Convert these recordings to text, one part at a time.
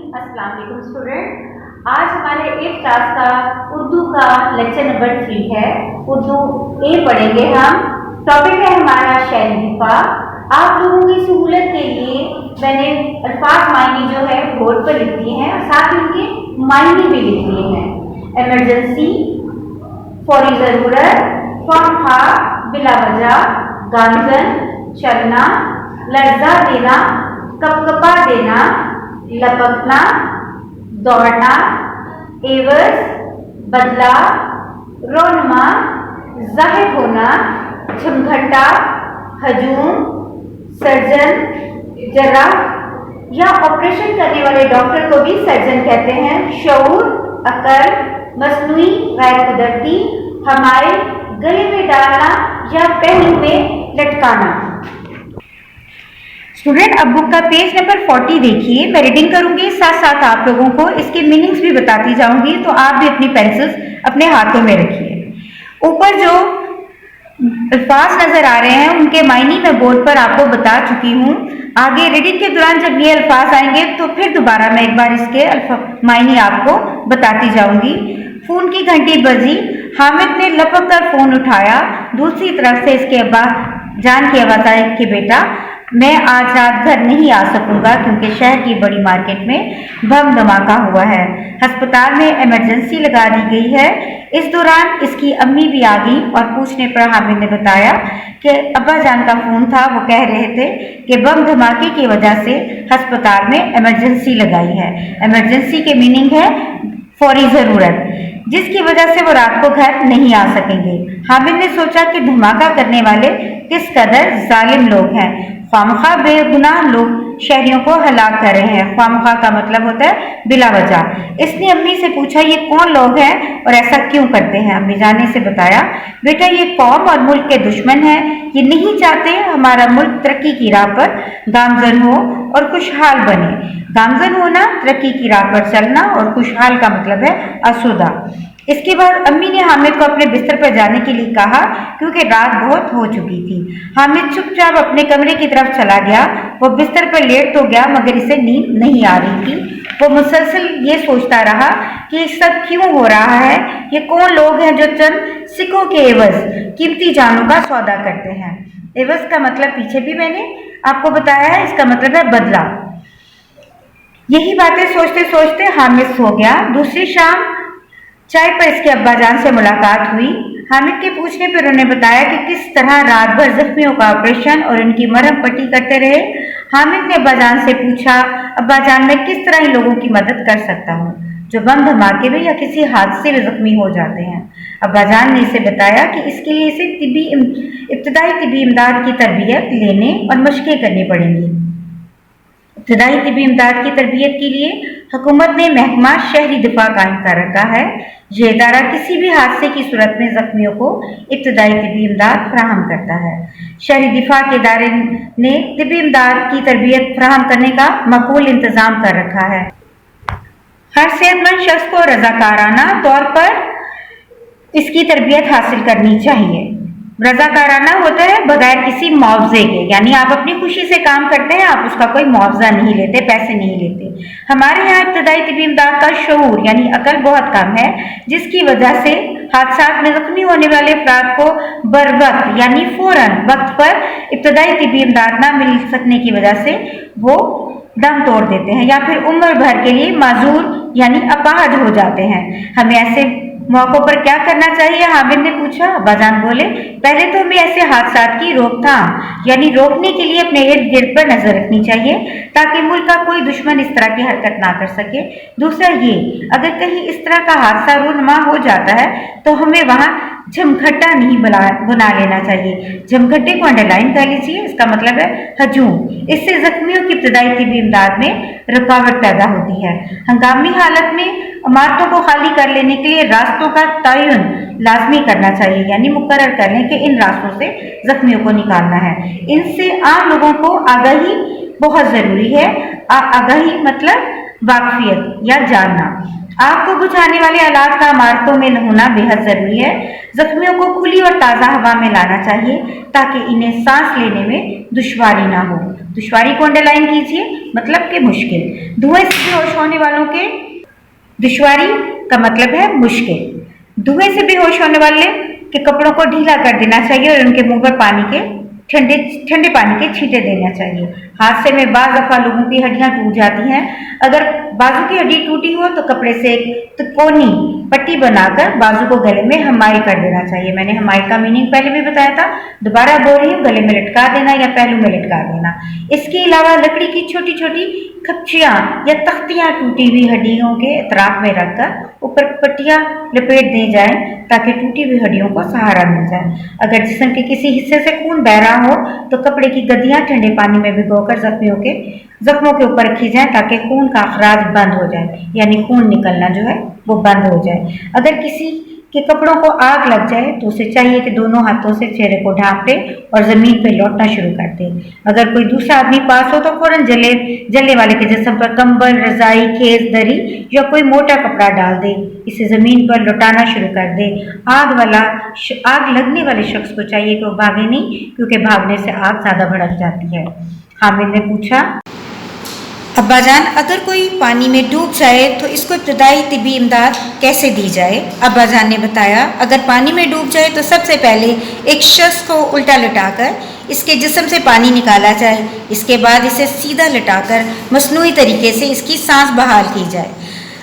अस्सलाम वालेकुम स्टूडेंट। आज हमारे 8th क्लास का उर्दू का लेक्चर नंबर 3 है। उर्दू ए पढ़ेंगे हम। टॉपिक है हमारा शहरी दिफा। आप लोगों की सहूलत के लिए मैंने अल्फाज मायने जो है बोर्ड पर लिख दिए हैं और साथ ही उनके मायने भी लिख दिए हैं। इमरजेंसी, फौरी ज़रूरत, ख्वामखा, बिला वजह, गामजन, चलना, लर्जा देना, कपकपा देना, लपकना, दौड़ना, एवज, बदला, रोनमा, जाहिर होना, झमघटा, हजूम, सर्जन, जराह या ऑपरेशन करने वाले डॉक्टर को भी सर्जन कहते हैं। शऊर, अकल, मसनूई, गैर कुदरती, हमारे गले में डालना या पहलू में लटकाना। स्टूडेंट अब बुक का पेज नंबर 40 देखिए। मैं रीडिंग करूंगी, साथ साथ आप लोगों को इसके मीनिंग्स भी बताती जाऊंगी, तो आप भी अपनी पेंसिल्स अपने हाथों में रखिए। ऊपर जो अल्फाज नजर आ रहे हैं उनके मायने मैं बोर्ड पर आपको बता चुकी हूँ। आगे रीडिंग के दौरान जब ये अल्फाज आएंगे तो फिर दोबारा मैं एक बार इसके मायने आपको बताती जाऊंगी। फोन की घंटी बजी, हामिद ने लपक कर फोन उठाया। दूसरी तरफ से इसके अब्बा जान की आवाज आई कि बेटा मैं आज रात घर नहीं आ सकूंगा क्योंकि शहर की बड़ी मार्केट में बम धमाका हुआ है। अस्पताल में इमरजेंसी लगा दी गई है। इस दौरान इसकी अम्मी भी आ गई और पूछने पर हामिद ने बताया कि अब्बा जान का फोन था, वो कह रहे थे कि बम धमाके की वजह से अस्पताल में इमरजेंसी लगाई है। इमरजेंसी के मीनिंग है फौरी ज़रूरत, जिसकी वजह से वो रात को घर नहीं आ सकेंगे। हामिद ने सोचा कि धमाका करने वाले किस कदर जालिम लोग हैं। ख्वामखा बेगुनाह लोग शहरियों को हलाक कर रहे हैं। ख्वामखा का मतलब होता है बिला वजह। इसने अम्मी से पूछा ये कौन लोग हैं और ऐसा क्यों करते हैं। अम्मी जान ने से बताया बेटा ये कौम और मुल्क के दुश्मन हैं। ये नहीं चाहते हमारा मुल्क तरक्की की राह पर गामजन हो और खुशहाल बने। गामजन होना, तरक्की की राह पर चलना, और खुशहाल का मतलब है आसूदा। इसके बाद अम्मी ने हामिद को अपने बिस्तर पर जाने के लिए कहा क्योंकि रात बहुत हो चुकी थी। हामिद चुपचाप अपने कमरे की तरफ चला गया। वो बिस्तर पर लेट तो गया मगर इसे नींद नहीं आ रही थी। वो मुसलसल ये सोचता रहा कि सब क्यों हो रहा है। ये कौन लोग हैं जो चंद सिक्कों के एवज कीमती जानों का सौदा करते हैं। एवज का मतलब पीछे भी मैंने आपको बताया है, इसका मतलब है बदला। यही बातें सोचते सोचते हामिद सो गया। दूसरी शाम चाय पर इसके अब्बाजान से मुलाकात हुई। हामिद के पूछने पर उन्होंने बताया कि किस तरह रात भर जख्मियों का ऑपरेशन और उनकी मरहम पट्टी करते रहे। हामिद ने अब्बाजान से पूछा अब्बाजान मैं किस तरह इन लोगों की मदद कर सकता हूँ जो बम धमाके में या किसी हादसे में जख्मी हो जाते हैं। अब्बाजान ने इसे बताया कि इसके लिए इसे इब्तदाई तिबी इमदाद की तरबियत लेने और मशक़ें करनी पड़ेंगी। इब्तदाई तिबी इमदाद की तरबियत के लिए हुकूमत ने महकमा शहरी दिफा कायम कर रखा है। यह इदारा किसी भी हादसे की सूरत में जख्मियों को इब्तदाई तिबी इमदाद फराहम करता है। शहरी दिफा के इदारे ने तिबी इमदाद की तरबियत फराहम करने का मकबूल इंतजाम कर रखा है। हर सेहतमंद शख्स को रजाकाराना तौर पर इसकी तरबियत हासिल करनी चाहिए। रजाकाराना होता है बगैर किसी मुआवजे के, यानी आप अपनी खुशी से काम करते हैं, आप उसका कोई मुआवजा नहीं लेते, पैसे नहीं लेते। हमारे यहाँ इब्तदाई तिबी इमदाद का शऊर यानी अकल बहुत कम है, जिसकी वजह से हादसात में जख्मी होने वाले अफराद को बर वक्त यानी फौरन वक्त पर इब्तदाई तिबी इमदाद न मिल सकने की वजह से वो दम तोड़ देते हैं या फिर उम्र भर के लिए माजूर यानी अपाहज हो जाते हैं। हमें ऐसे मौकों पर क्या करना चाहिए, हामिद ने पूछा। अब्बाजान बोले पहले तो हमें ऐसे हादसात की रोकथाम यानी रोकने के लिए अपने इर्द गिर्द पर नजर रखनी चाहिए ताकि मुल्क का कोई दुश्मन इस तरह की हरकत ना कर सके। दूसरा ये अगर कहीं इस तरह का हादसा रूनुमा हो जाता है तो हमें वहां झमघटा नहीं बना लेना चाहिए। झमघटे को अंडरलाइन कर लीजिए, इसका मतलब है हजूम। इससे जख्मियों की इब्तदाई तिबी इमदाद में रुकावट पैदा होती है। हंगामी हालत में इमारतों को खाली कर लेने के लिए रास्तों का तयन लाजमी करना चाहिए, यानी मुकर्रर कर लें कि इन रास्तों से जख्मियों को निकालना है। इनसे आम लोगों को आगाही बहुत जरूरी है। आगाही मतलब वाकफियत या जानना। आग को बुझाने वाले आलात का इमारतों में होना बेहद जरूरी है। जख्मियों को खुली और ताज़ा हवा में लाना चाहिए ताकि इन्हें सांस लेने में दुश्वारी ना हो। दुश्वारी को अंडरलाइन कीजिए, मतलब कि मुश्किल। धुएं से बेहोश होने वालों के, दुश्वारी का मतलब है मुश्किल। धुएं से बेहोश होने वाले के कपड़ों को ढीला कर देना चाहिए और उनके मुंह पर पानी के ठंडे पानी के छींटे देना चाहिए। हादसे में बाज़ दफ़ा लोगों की हड्डियां टूट जाती हैं। अगर बाजू की हड्डी टूटी हो तो कपड़े से एक तिकोनी पट्टी बनाकर बाजू को गले में हमाई कर देना चाहिए। मैंने हमाई का मीनिंग पहले भी बताया था, दोबारा बोल रही हूँ, गले में लटका देना या पहलू में लटका देना। इसके अलावा लकड़ी की छोटी छोटी खपचियां या तख्तियां टूटी हुई हड्डियों के अतराफ में रखकर ऊपर पट्टियां लपेट दी जाए ताकि टूटी हुई हड्डियों को सहारा मिल जाए। अगर जिस्म के किसी हिस्से से खून बह रहा हो तो कपड़े की गद्दियां ठंडे पानी में भिगोकर जख्मों के ऊपर रखी जाए ताकि खून का अखराज बंद हो जाए, यानी खून निकलना जो है वो बंद हो जाए। अगर किसी के कपड़ों को आग लग जाए तो उसे चाहिए कि दोनों हाथों से चेहरे को ढांप दे और जमीन पर लौटना शुरू कर दे। अगर कोई दूसरा आदमी पास हो तो फौरन जलने वाले के जिस्म पर कंबल, रजाई, खेस, दरी या कोई मोटा कपड़ा डाल दे। इसे जमीन पर लौटाना शुरू कर दे। आग लगने वाले शख्स को चाहिए कि वो भागे नहीं, क्योंकि भागने से आग ज्यादा भड़क जाती है। हामिद ने पूछा, अब्बाजान अगर कोई पानी में डूब जाए तो इसको इब्तदाई तिब्बी इमदाद कैसे दी जाए? अब्बाजान ने बताया, अगर पानी में डूब जाए तो सबसे पहले एक शख्स को उल्टा लटाकर इसके जिस्म से पानी निकाला जाए। इसके बाद इसे सीधा लटाकर मसनूई तरीके से इसकी सांस बहाल की जाए।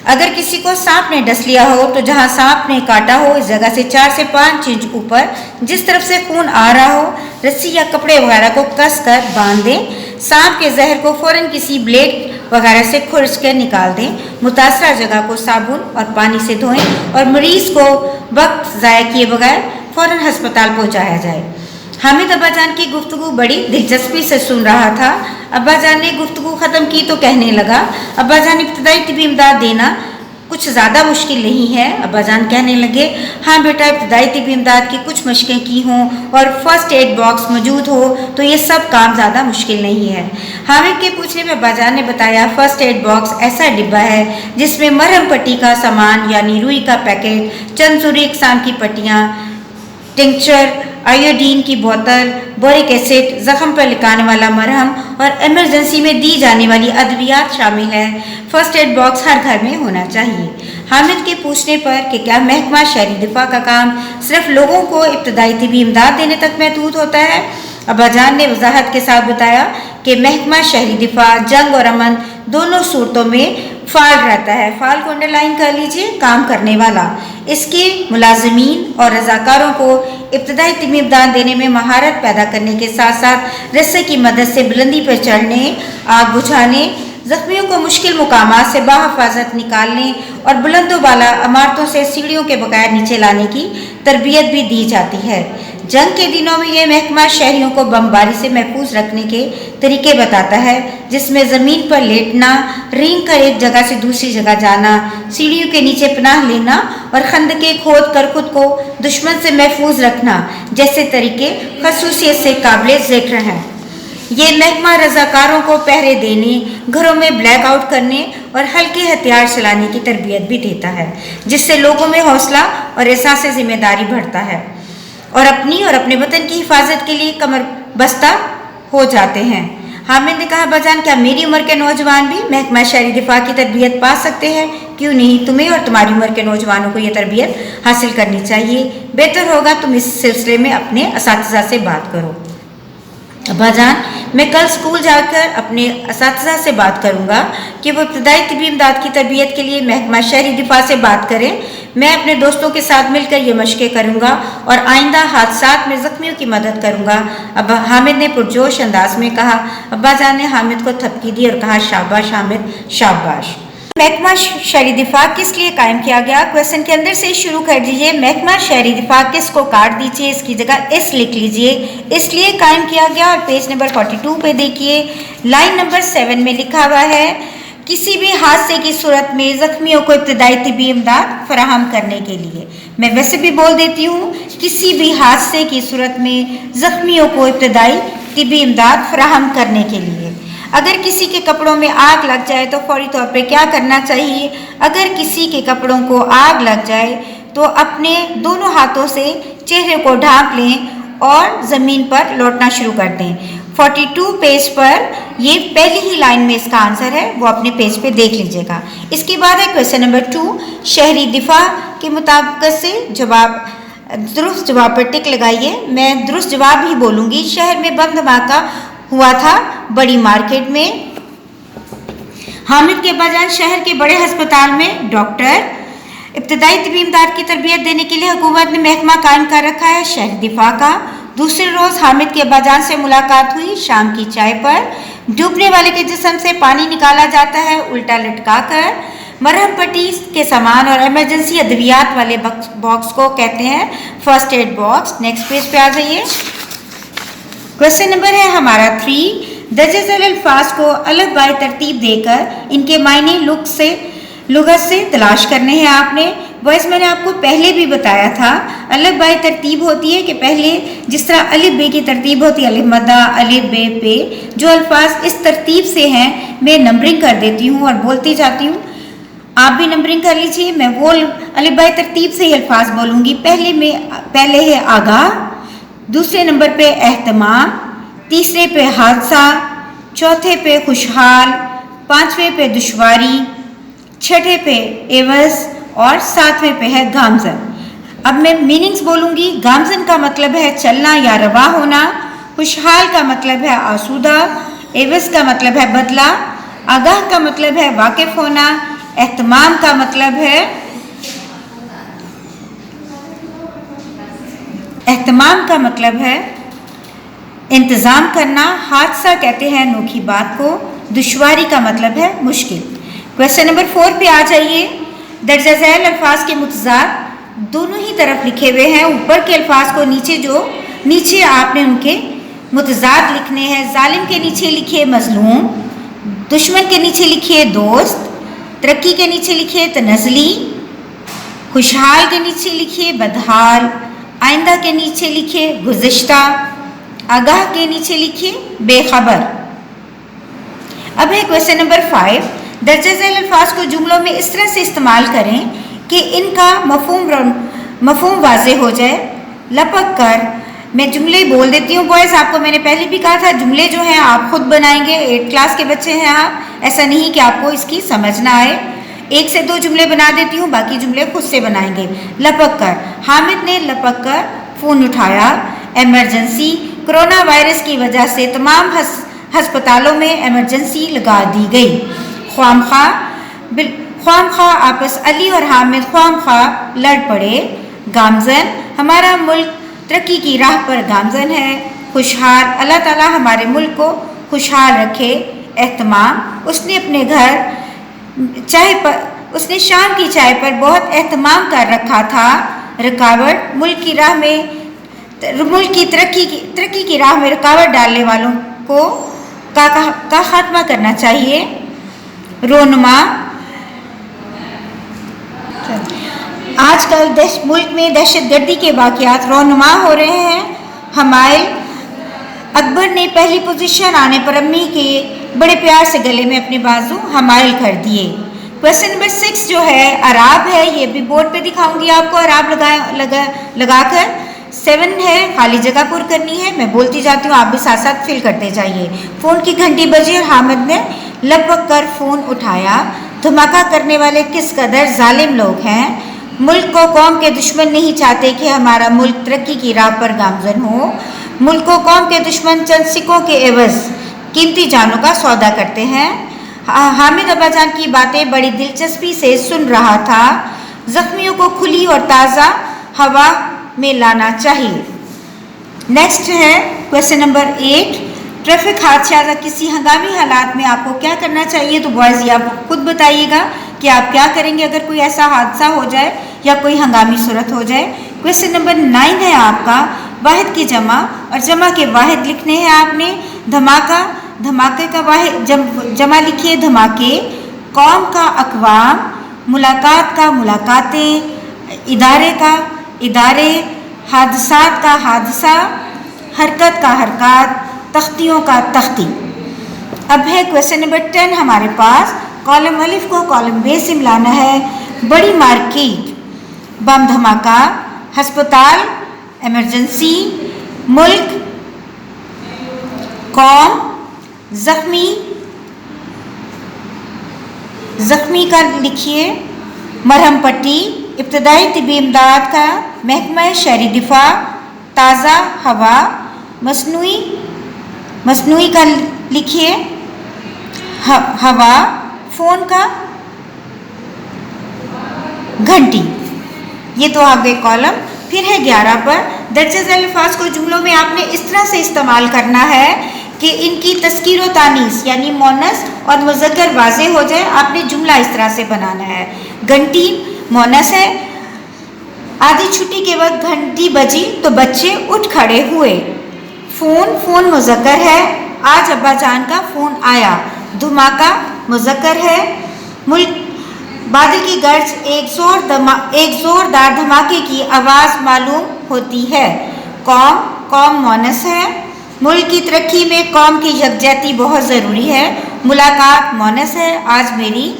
अगर किसी को सांप ने डस लिया हो तो जहां सांप ने काटा हो इस जगह से 4 से 5 इंच ऊपर जिस तरफ से खून आ रहा हो रस्सी या कपड़े वगैरह को कस कर बांध दें। सांप के जहर को फौरन किसी ब्लेड वगैरह से खुरच कर निकाल दें। मुतासरा जगह को साबुन और पानी से धोएं और मरीज को वक्त ज़ाया किए बगैर फौरन अस्पताल पहुंचाया जाए। हामिद अब्बाजान की गुफ्तगू बड़ी दिलचस्पी से सुन रहा था। अब्बाजान ने गुफ्तगू ख़त्म की तो कहने लगा, अब्बाजान इब्तदाई तिब्बी इमदाद देना कुछ ज़्यादा मुश्किल नहीं है। अब्बाजान कहने लगे, हाँ बेटा, इब्तदाई तिब्बी इमदाद की कुछ मशक़ें की हों और फर्स्ट एड बॉक्स मौजूद हो तो ये सब काम ज़्यादा मुश्किल नहीं है। हामिद के पूछने में अब्बाजान ने बताया, फर्स्ट एड बॉक्स ऐसा डिब्बा है जिसमें मरहम पट्टी का सामान यानी रुई का पैकेट, चंद ज़रूरी इक़साम की पट्टियाँ, टिंक्चर, आयोडीन की बोतल, बोरिक एसिड, जख्म पर लगाने वाला मरहम और इमरजेंसी में दी जाने वाली अद्वियात शामिल है। फर्स्ट एड बॉक्स हर घर में होना चाहिए। हामिद के पूछने पर कि क्या महकमा शहरी दिफा का काम सिर्फ लोगों को इब्तदाई तिब्बी इमदाद देने तक महदूद होता है, अब्बाजान ने वजाहत के साथ बताया कि महकमा शहरी दिफा जंग और अमन दोनों सूरतों में फ़ाल रहता है। फ़ाल को अंडरलाइन कर लीजिए, काम करने वाला। इसके मुलाजमीन और रज़ाकारों को इब्तदाई तिब्बी इमदाद देने में महारत पैदा करने के साथ साथ रस्से की मदद से बुलंदी पर चढ़ने, आग बुझाने, जख्मियों को मुश्किल मुकामात से बाहिफाजत निकालने और बुलंदो बाला इमारतों से सीढ़ियों के बगैर नीचे लाने की तरबियत भी दी जाती है। जंग के दिनों में यह महकमा शहरियों को बमबारी से महफूज रखने के तरीके बताता है, जिसमें ज़मीन पर लेटना, रेंग कर एक जगह से दूसरी जगह जाना, सीढ़ियों के नीचे पनाह लेना और खंदके खोद कर खुद को दुश्मन से महफूज रखना जैसे तरीके खसूसियत से काबिल ज़िक्र हैं। ये महकमा रज़ाकारों को पहरे देने, घरों में ब्लैकआउट करने और हल्के हथियार चलाने की तरबियत भी देता है, जिससे लोगों में हौसला और एहसास ज़िम्मेदारी बढ़ता है और अपनी और अपने वतन की हिफाजत के लिए कमर बस्ता हो जाते हैं। हामिद ने कहा, बजान क्या मेरी उम्र के नौजवान भी महकमा शहरी दिफा की तरबियत पा सकते हैं? क्यों नहीं, तुम्हें और तुम्हारी उम्र के नौजवानों को यह तरबियत हासिल करनी चाहिए। बेहतर होगा तुम इस सिलसिले में अपने असातिज़ा से बात करो। अब्बाजान, मैं कल स्कूल जाकर अपने असातिज़ा से बात करूंगा कि वो इब्तदाई तिब्बी इमदाद की तरबियत के लिए महकमा शहरी दिफा से बात करें। मैं अपने दोस्तों के साथ मिलकर ये मशक़ें करूंगा और आइंदा हादसात में ज़ख्मियों की मदद करूंगा। अब हामिद ने पुरजोश अंदाज में कहा। अब्बाजान ने हामिद को थपकी दी और कहा, शाबाश हामिद, शाबाश। महकमा शहरी दिफा किस लिए कायम किया गया? क्वेश्चन के अंदर से शुरू कर दीजिए। महकमा शहरी दिफा किस को काट दीजिए, इसकी जगह इस लिख लीजिए। इसलिए कायम किया गया और पेज नंबर 42 पे देखिए, लाइन नंबर 7 में लिखा हुआ है, किसी भी हादसे की सूरत में जख्मियों को इब्तदाई तिब्बी इमदाद फराहम करने के लिए। मैं वैसे भी बोल देती हूँ, किसी भी हादसे की सूरत में जख्मियों को इब्तदाई तिब्बी इमदाद फराहम करने के लिए। अगर किसी के कपड़ों में आग लग जाए तो फौरी तौर पे क्या करना चाहिए? अगर किसी के कपड़ों को आग लग जाए तो अपने दोनों हाथों से चेहरे को ढांप लें और ज़मीन पर लौटना शुरू कर दें। 42 पेज पर ये पहली ही लाइन में इसका आंसर है, वो अपने पेज पे देख लीजिएगा। इसके बाद है क्वेश्चन नंबर 2, शहरी दिफा के मुताबिक से जवाब, दुरुस्त जवाब पर टिक लगाइए। मैं दुरुस्त जवाब ही बोलूँगी। शहर में बम धमाका हुआ था बड़ी मार्केट में। हामिद के अब्बाजान शहर के बड़े अस्पताल में डॉक्टर। इब्तदाई तबी इमदाद की तरबियत देने के लिए हुकूमत ने महकमा कायम कर रखा है शहर दिफा का। दूसरे रोज़ हामिद के अब्बाजान से मुलाकात हुई शाम की चाय पर। डूबने वाले के जिस्म से पानी निकाला जाता है उल्टा लटका कर। मरहम पट्टी के सामान और इमरजेंसी अद्वियात वाले बॉक्स को कहते हैं first aid box. Next page पे आ जाइए। क्वेश्चन नंबर है हमारा 3, दर्जे झेल अल्फाज को अलग बाय तरतीब देकर इनके मायने लुगत से तलाश करने हैं आपने। बॉयज़ मैंने आपको पहले भी बताया था, अलग बाय तरतीब होती है कि पहले जिस तरह अलिफ बे की तरतीब होती है, अलिफ मद्दा अलिफ बे पे, जो अल्फाज इस तरतीब से हैं मैं नंबरिंग कर देती हूँ और बोलती जाती हूँ। आप भी नंबरिंग कर लीजिए। मैं वो अलिफ बाय तरतीब से ही अल्फाज बोलूँगी। पहले है आगाह, दूसरे नंबर पे एहतमाम, तीसरे पे हादसा, चौथे पे खुशहाल, पाँचवें पे दुश्वारी, छठे पे एवज और सातवें पे है गामजन। अब मैं मीनिंग्स बोलूँगी। गामजन का मतलब है चलना या रवा होना, खुशहाल का मतलब है आसूदा, एवज का मतलब है बदला, आगाह का मतलब है वाकिफ होना, एहतमाम का मतलब है इंतज़ाम करना, हादसा कहते हैं अनोखी बात को, दुश्वारी का मतलब है मुश्किल। क्वेश्चन नंबर 4 पे आ जाइए। दर्जा झेल अल्फाज के मुतज़ाद दोनों ही तरफ लिखे हुए हैं। ऊपर के अल्फाज को नीचे आपने उनके मुतज़ाद लिखने हैं। जालिम के नीचे लिखिए मजलूम, दुश्मन के नीचे लिखिए दोस्त, तरक्की के नीचे लिखिए तनज़ली, खुशहाल के नीचे लिखिए बदहाल, आइंदा के नीचे लिखिए गुज़िश्ता, आगाह के नीचे लिखिए बेखबर। अब है क्वेश्चन नंबर 5, दर्जा झेल अल्फाज को जुमलों में इस तरह से इस्तेमाल करें कि इनका मफहूम वाज़ेह हो जाए। लपक कर मैं जुमले बोल देती हूँ। बॉयज़ आपको मैंने पहले भी कहा था जुमले जो हैं आप खुद बनाएंगे। 8th क्लास के बच्चे हैं आप, ऐसा नहीं कि आपको इसकी समझ ना आए। 1 से 2 जुमले बना देती हूँ, बाकी जुमले खुद से बनाएंगे। लपक कर, हामिद ने लपक कर फ़ोन उठाया। एमरजेंसी, कोरोना वायरस की वजह से तमाम हस्पतालों में एमरजेंसी लगा दी गई। ख्वामखा आपस अली और हामिद ख्वामखा लड़ पड़े। गामजन, हमारा मुल्क तरक्की की राह पर गामजन है। खुशहाल, अल्लाह ताला हमारे मुल्क को खुशहाल रखे। एहतमाम, उसने अपने घर उसने शाम की चाय पर बहुत एहतमाम कर रखा था। रुकावट, मुल्क की तरक्की की राह में रुकावट डालने वालों का खात्मा करना चाहिए। रोनमा, आजकल मुल्क में दहशतगर्दी के वाक़यात रोनुमा हो रहे हैं। हमायल, अकबर ने पहली पोजीशन आने पर अम्मी के बड़े प्यार से गले में अपने बाजू हमायल कर दिए। क्वेश्चन नंबर 6 जो है अराब है, ये भी बोर्ड पे दिखाऊंगी आपको। अराब लगाकर 7 है, खाली जगह पुर करनी है। मैं बोलती जाती हूँ, आप भी साथ साथ फिल करते जाइए। फ़ोन की घंटी बजी और हामिद ने लपक कर फ़ोन उठाया। धमाका करने वाले किस कदर जालिम लोग हैं। मुल्क को कौम के दुश्मन नहीं चाहते कि हमारा मुल्क तरक्की की राह पर गामजन हो। मुल्क को कौम के दुश्मन चंद सिक्कों के एवज कीमती जानों का सौदा करते हैं। हामिद अब्बाजान की बातें बड़ी दिलचस्पी से सुन रहा था। जख्मियों को खुली और ताज़ा हवा में लाना चाहिए। नेक्स्ट है क्वेश्चन नंबर 8, ट्रैफिक हादसा या किसी हंगामी हालात में आपको क्या करना चाहिए। तो बॉयज़ ये आप खुद बताइएगा कि आप क्या करेंगे अगर कोई ऐसा हादसा हो जाए या कोई हंगामी सूरत हो जाए। क्वेश्चन नंबर 9 है आपका, वाहिद की जमा और जमा के वाहिद लिखने हैं आपने। धमाके का वाहिद जमा लिखिए धमाके। कौम का अक़वाम, मुलाकात का मुलाकातें, इदारे का इदारे, हादसात का हादसा, हरकत का हरकत, तख्तियों का तख्ती। अब है क्वेश्चन नंबर 10 हमारे पास। कॉलम अलिफ को कॉलम बे से मिलाना है। बड़ी मार्केट, बम धमाका, अस्पताल, इमरजेंसी, मुल्क, कौम, जख्मी, जख्मी का लिखिए, मरहम पट्टी, इब्तदाई तिब्बी इमदाद का, महकमा शहरी दिफा, ताज़ा हवा, मसनूई का लिखिए, हवा, फ़ोन का, घंटी। ये तो आ गए कॉलम। फिर है 11 पर। दर्जे झेल अल्फाज को जुमलों में आपने इस तरह से इस्तेमाल करना है कि इनकी तस्कीर व तानीस यानी मोनस और मुज़क्कर वाज़े हो जाए। आपने जुमला इस तरह से बनाना है। घंटी मोनस है, आधी छुट्टी के वक्त घंटी बजी तो बच्चे उठ खड़े हुए। फ़ोन मुज़क्कर है, आज अब्बा जान का फ़ोन आया। धमाका मुज़क्कर है, मुल्क बादल की गर्ज एक ज़ोरदार धमाके की आवाज़ मालूम होती है। कौम मोनस है, मुल्क की तरक्की में कौम की यकजहती बहुत ज़रूरी है। मुलाकात मोनस है, आज मेरी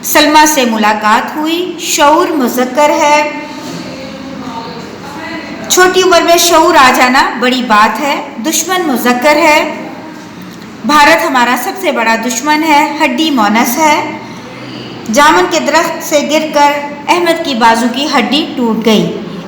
सलमा से मुलाकात हुई। शऊर मुज़क्कर है, छोटी उम्र में शऊर आ जाना बड़ी बात है। दुश्मन मुज़क्कर है, भारत हमारा सबसे बड़ा दुश्मन है। हड्डी मोनस है, जामुन के दरख्त से गिरकर अहमद की बाजू की हड्डी टूट गई।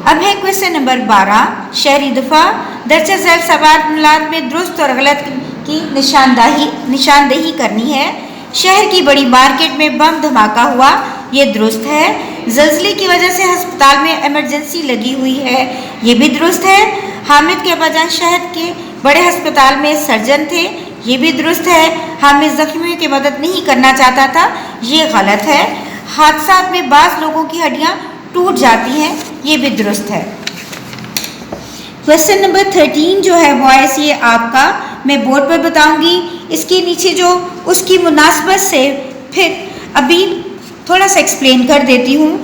अब है क्वेश्चन नंबर 12 शहरी दफा। दर्जा झेल सवालात में दुरुस्त और गलत की निशानदेही करनी है। शहर की बड़ी मार्केट में बम धमाका हुआ, ये दुरुस्त है। ज़लज़ले की वजह से अस्पताल में इमरजेंसी लगी हुई है, ये भी दुरुस्त है। हामिद के अब्बाजान शहर के बड़े अस्पताल में सर्जन थे, ये भी दुरुस्त है। हामिद जख्मियों की मदद नहीं करना चाहता था, ये गलत है। हादसात में बाज़ लोगों की हड्डियाँ टूट जाती हैं, ये भी दुरुस्त है। क्वेश्चन नंबर 13 जो है वॉइस, ये आपका मैं बोर्ड पर बताऊंगी। इसके नीचे जो उसकी मुनासबत से फिर अभी थोड़ा सा एक्सप्लेन कर देती हूँ।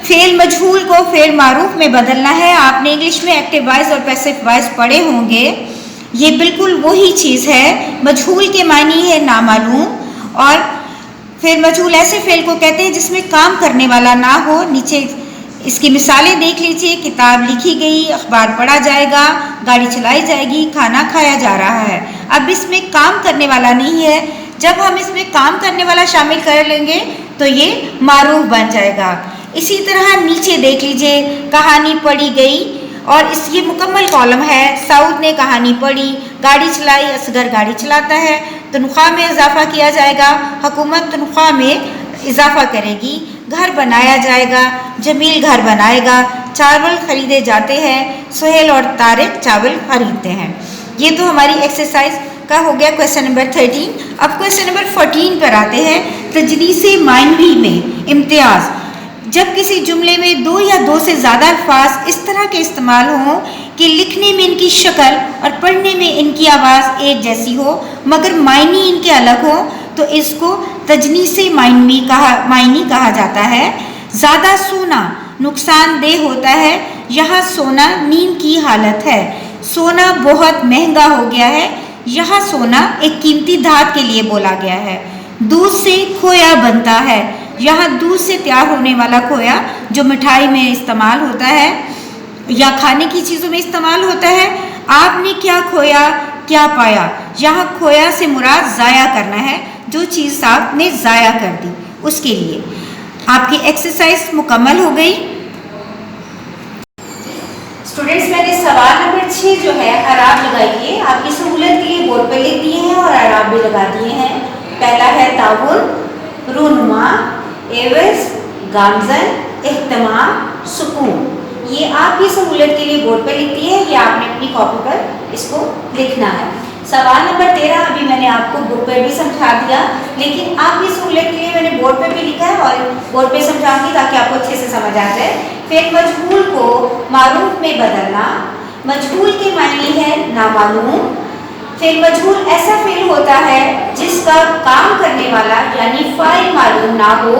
फेल मजहूल को फेल मारूफ में बदलना है। आपने इंग्लिश में एक्टिव वॉइस और पैसिव वॉइस पढ़े होंगे, ये बिल्कुल वही चीज़ है। मजहूल के मानी है नामालूम, और फेल मजहूल ऐसे फेल को कहते हैं जिसमें काम करने वाला ना हो। नीचे इसकी मिसालें देख लीजिए। किताब लिखी गई, अखबार पढ़ा जाएगा, गाड़ी चलाई जाएगी, खाना खाया जा रहा है। अब इसमें काम करने वाला नहीं है। जब हम इसमें काम करने वाला शामिल कर लेंगे तो ये मारूफ बन जाएगा। इसी तरह नीचे देख लीजिए, कहानी पढ़ी गई, और ये मुकम्मल कॉलम है। साउद ने कहानी पढ़ी, गाड़ी चलाई, असगर गाड़ी चलाता है। तनख्वाह में इजाफा किया जाएगा, हुकूमत तनख्वाह में इजाफा करेगी। घर बनाया जाएगा, जमील घर बनाएगा। चावल खरीदे जाते हैं, सुहेल और तारिक चावल खरीदते हैं। ये तो हमारी एक्सरसाइज का हो गया क्वेश्चन नंबर 13। अब क्वेश्चन नंबर 14 पर आते हैं। तजनीसे माइनवी में इम्तियाज़। जब किसी जुमले में दो या दो से ज़्यादा अल्फाज इस तरह के इस्तेमाल हों कि लिखने में इनकी शक्ल और पढ़ने में इनकी आवाज़ एक जैसी हो मगर मायनी इनके अलग हो, तो इसको तजनीसे माइनी कहा जाता है। ज़्यादा सोना नुकसानदेह होता है, यहाँ सोना नींद की हालत है। सोना बहुत महंगा हो गया है, यहाँ सोना एक कीमती धात के लिए बोला गया है। दूध से खोया बनता है, यहाँ दूध से तैयार होने वाला खोया जो मिठाई में इस्तेमाल होता है या खाने की चीज़ों में इस्तेमाल होता है। आपने क्या खोया क्या पाया, यहाँ खोया से मुराद ज़ाया करना है, जो चीज़ आपने ज़ाया कर दी उसके लिए। आपकी एक्सरसाइज मुकम्मल हो गई। स्टूडेंट्स, मैंने सवाल नंबर 6 जो है अराब लगाइए। आपकी सहूलत के लिए बोर्ड पर लिख दिए हैं और अराब भी लगा दिए हैं। पहला है ताउन, रूनुमा, एवज, गामजन, इख्तिमाम, सुकून। ये आपकी सहूलत के लिए बोर्ड पर लिख दिए हैं, ये आपने अपनी कॉपी पर इसको लिखना है। सवाल नंबर 13 अभी मैंने आपको बुक पर भी समझा दिया, लेकिन आपकी सहूलत के लिए मैंने बोर्ड पर भी लिखा है और बोर्ड पे समझाऊंगी ताकि आपको अच्छे से समझ आ जाए। फिर मजहूल को मारूफ में बदलना। मजहूल के मायने है नामालूम। फिर मजहूल ऐसा फेल होता है जिसका काम करने वाला यानी फाइल मालूम ना हो।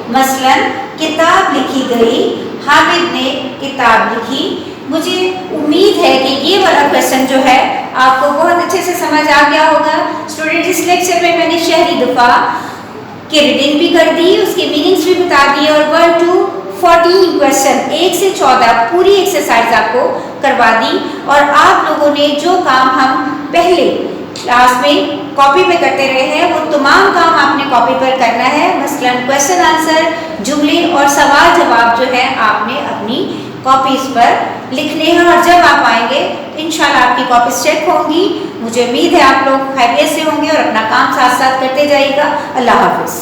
मसलन किताब लिखी गई, हामिद ने किताब लिखी। मुझे उम्मीद है कि ये वाला क्वेश्चन जो है आपको बहुत अच्छे से समझ आ गया होगा। स्टूडेंट, इस लेक्चर में मैंने शहरी दफा की रीडिंग भी कर दी, उसके मीनिंग्स भी बता दिए और 1 to 14 क्वेश्चन 1 से 14 पूरी एक्सरसाइज आपको करवा दी। और आप लोगों ने जो काम हम पहले क्लास में कॉपी पे करते रहे हैं वो तमाम काम आपने कॉपी पर करना है। मसलन क्वेश्चन आंसर, जुमले और सवाल जवाब जो है आपने अपनी कॉपीज पर लिखने हैं। और जब आप आएंगे इंशाल्लाह आपकी कॉपीज चेक होंगी। मुझे उम्मीद है आप लोग खैरियत से होंगे और अपना काम साथ साथ करते जाइएगा। अल्लाह हाफिज।